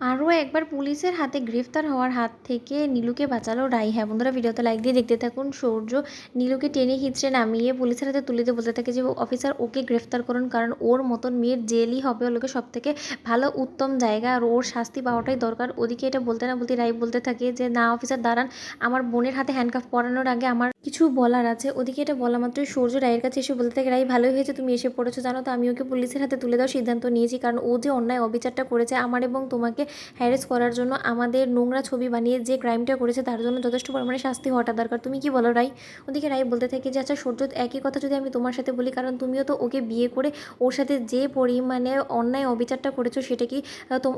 আরও একবার পুলিশের হাতে গ্রেফতার হওয়ার হাত থেকে নীলুকে বাঁচালো রাই। হ্যাঁ বন্ধুরা, ভিডিওতে লাইক দিয়ে দেখতে থাকুন। সূর্য নীলুকে টেনে হিঁচড়ে নামিয়ে পুলিশের হাতে তুলে দিয়ে বলতে থাকে যে অফিসার ওকে গ্রেফতার করুন, কারণ ওর মতন মেয়ের জেলই হবে ওকে সব থেকে ভালো উত্তম জায়গা, আর ওর শাস্তি পাওয়াটাই দরকার। ওদিকে এটা বলতে না বলতে রাই বলতে থাকে যে না অফিসার দাঁড়ান, আমার বোনের হাতে হ্যান্ডকাফ পরানোর আগে আমার কিছু বলার আছে। ওদিকে এটা বলা মাত্রই সূর্য রায়ের কাছে এসে বলতে থাকে রাই ভালোই হয়েছে তুমি এসে পড়েছো, জানো তো আমি ওকে পুলিশের হাতে তুলে দেওয়ার সিদ্ধান্ত নিয়েছি, কারণ ও যে অন্যায় অবিচারটা করেছে আমার এবং তোমাকে হ্যারেস করার জন্য, আমাদের নোংরা ছবি বানিয়ে যে ক্রাইমটা করেছে তার জন্য যথেষ্ট পরিমাণে শাস্তি হওয়াটা দরকার। তুমি কি বলো রাই? ওদিকে রাই বলতে থাকে যে আচ্ছা সূর্য, একই কথা যদি আমি তোমার সাথে বলি, কারণ তুমিও তো ওকে বিয়ে করে ওর সাথে যে পরিমাণে অন্যায় অবিচারটা করেছো সেটা কি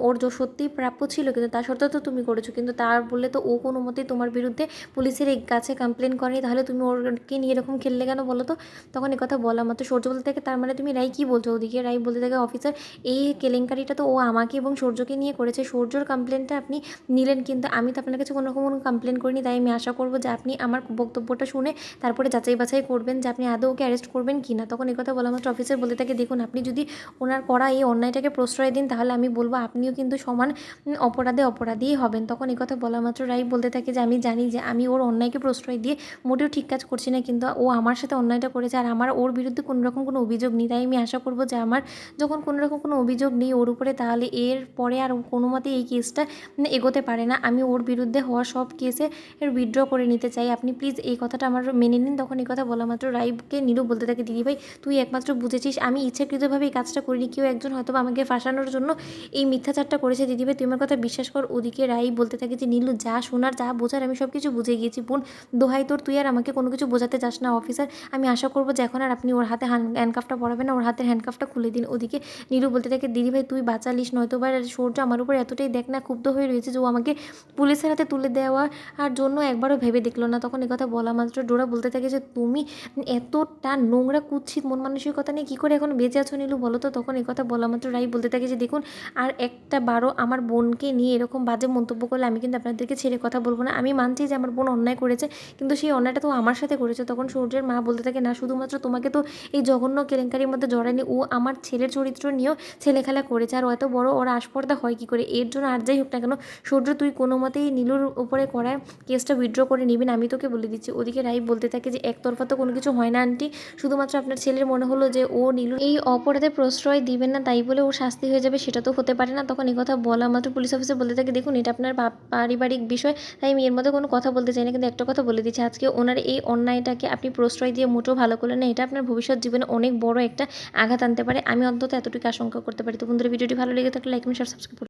ওর সত্যিই প্রাপ্য ছিল, কিন্তু তা সত্ত্বেও তো তুমি করেছো, কিন্তু তার বললে তো ও কোনো মতেই তোমার বিরুদ্ধে পুলিশের এই কাছে কমপ্লেন করেনি, তাহলে তুমি ওরকে নিয়ে এরকম খেললে কেন বলো তো? তখন এই কথা বলা মাত্র সূর্য বলতে থাকে তার মানে তুমি রাই কি বলছো? ওদিকে রাই বলতে থাকে অফিসার এই কেলেঙ্কারিটা তো ও আমাকে এবং সূর্যকে নিয়ে করেছে, সূর্যর কমপ্লেনটা আপনি নিলেন, কিন্তু আমি তো আপনার কাছে কোনো রকম কোনো কমপ্লেন করিনি, তাই আমি আশা করবো যে আপনি আমার বক্তব্যটা শুনে তারপরে যাচাই বাছাই করবেন যে আপনি আদৌ ওকে অ্যারেস্ট করবেন কি না। তখন কথা বলা মাত্র অফিসার বলতে থাকে দেখুন আপনি যদি ওনার করা এই অন্যায়টাকে প্রশ্রয় দিন তাহলে আমি বলবো আপনিও কিন্তু সমান অপরাধীই হবেন। তখন কথা বলা মাত্র রাই বলতে থাকে যে আমি জানি যে আমি ওর অন্যায়কে প্রশ্রয় দিয়ে মোটেও ঠিক কাজ করছি না, কিন্তু ও আমার সাথে অন্যায়টা করেছে আর আমার ওর বিরুদ্ধে কোনো রকম কোনো অভিযোগ নেই, তাই আমি আশা করবো যে আমার যখন কোনো রকম কোনো অভিযোগ নেই ওর উপরে, তাহলে এর পরে আর কোনো মতেই এই কেসটা এগোতে পারে না। আমি ওর বিরুদ্ধে হওয়া সব কেসে উইথড্র করে নিতে চাই, আপনি প্লিজ এই কথাটা আমার মেনে নিন। তখন এই কথা বলা মাত্র রাইকে নীলু বলতে থাকে দিদিভাই তুই একমাত্র বুঝেছিস, আমি ইচ্ছাকৃতভাবে এই কাজটা করিনি, কেউ একজন হয়তো আমাকে ফাঁসানোর জন্য এই মিথ্যাচারটা করেছে, দিদিভাই তুই আমার কথা বিশ্বাস কর। ওদিকে রাই বলতে থাকে যে নীলু যা শোনার যা বোঝার আমি সব কিছু বুঝে গিয়েছি বোন, দোহাই তোর তুই আর আমাকে কোনো কিছু বোঝাতে চাস না। অফিসার আমি আশা করবো যে এখন আর আপনি ওর হাতে হ্যান্ডকাফটা পরাবেন না, ওর হাতের হ্যান্ডকাফটা খুলে দিন। ওদিকে নীলু বলতে থাকে দিদিভাই তুই বাঁচালিস, নয়তো বা সূর্য আমার উপর এতটাই দেখ না ক্ষুব্ধ হয়ে রয়েছে যে ও আমাকে পুলিশের হাতে তুলে দেওয়ার জন্য একবারও ভেবে দেখলো না। তখন কথা বলা মাত্র ডোরা বলতে থাকে যে তুমি এতটা নোংরা কুৎসিত মন মানসিকতা নিয়ে কী করে এখন বেঁচে আছো নীলু বলো তো? তখন কথা বলা মাত্র রাই বলতে থাকে যে দেখুন আর একটা বারও আমার বোনকে নিয়ে এরকম বাজে মন্তব্য করলে আমি কিন্তু আপনাদেরকে ছেড়ে কথা বলবো না। আমি মানছি যে আমার বোন অন্যায় করেছে, কিন্তু সেই অন্যায়টা তো আমার সাথে করেছে। তখন সূর্যের মা বলতে থাকে না শুধুমাত্র তোমাকে তো এই জঘন্য কেলেঙ্কারির মধ্যে জড়ায়নি, ও আমার ছেলের চরিত্র নিয়েও ছেলেখেলা করেছে, আর এত বড় ওর আসপর্দা হয় কী করে? এর জন্য আর যাই হোক না কেন সূর্য তুই কোনো মতেই নীলুর উপরে করায় কেসটা উইথড্র করে নিবি না, আমি তোকে বলে দিচ্ছি। ওদিকে রাই বলতে থাকে যে একতরফা তো কোনো কিছু হয় না আন্টি, শুধুমাত্র আপনার ছেলের মনে হলো যে ও নীলু এই অপরাধে প্রশ্রয় দিবেন না তাই বলে ওর শাস্তি হয়ে যাবে, সেটা তো হতে পারে না। তখন এই কথা বলা মাত্র পুলিশ অফিসার বলতে থাকে দেখুন এটা আপনার পারিবারিক বিষয়, তাই আমি এর মধ্যে কোনো কথা বলতে চাই না, কিন্তু একটা কথা বলে দিচ্ছি আজকে ওনার এই অন্যায়টাকে আপনি প্রশ্রয় দিয়ে মোটেও ভালো করলেন না, এটা আপনার ভবিষ্যৎ জীবনে অনেক বড় একটা আঘাত আনতে পারে, আমি অন্তত এতটুকু আশঙ্কা করতে পারি। তো বন্ধুরা ভিডিওটি ভালো লেগে থাকলে লাইক এবং সাবস্ক্রাইব